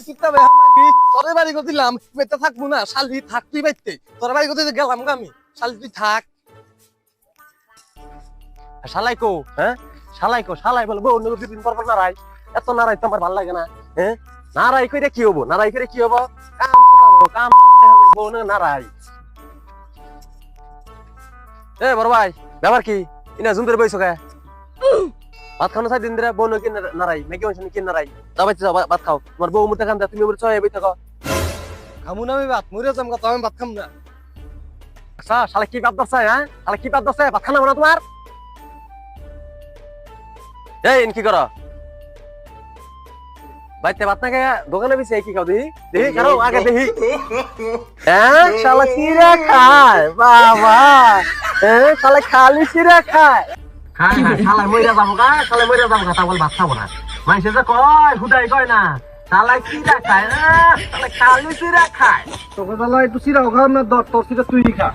চিন্তা ভাই আমাকে তোর বাড়ি করে দিলাম বেতে থাকবো না শালি থাক তুই বাইতে তোর বাড়ি করতে গেলাম আমি শালি তুই থাক শালাই কো হ্যাঁ শালাই বলবো অন্য দুদিন পর পর নারাই এত নারাই তো আমার ভালো লাগে না হ্যাঁ নারাই কইরে কি হবো কাম শুকাবো নারাই এ বড় ভাই ব্যাপার কি ইনা জুমদের বইছো কে ভাত খানো চাই দিন ধরে বউ কি নারাই মেকি মানুষ কি নারাই যাবাই যাও ভাত খাও তোমার বউ মুতে খান তুমি মুরে চয়ে বই থাকো খামু না আমি ভাত মুরে যাম তো আমি ভাত খাম না আচ্ছা শালা কি বাপ দছায় হ্যাঁ শালা কি বাপ দছায় ভাত খানা না তোমার এই ইন কি করো বাইতে ভাত না কে দোকানে বিছে কি খাও দেখি কারো আগে দেখি হ্যাঁ শালা চিরা খায় বাবা হ্যাঁ শালা খালি চিরা খায় খাই না শালা মইরা যাবো কা তা বল ভাত খাবো না মানুষে যে কয় হুদাই কয় না শালা চিরা খায় না শালা খালি চিরা খায় তোকে শালা একটু চিরা খাও না তোর চিরা তুই খা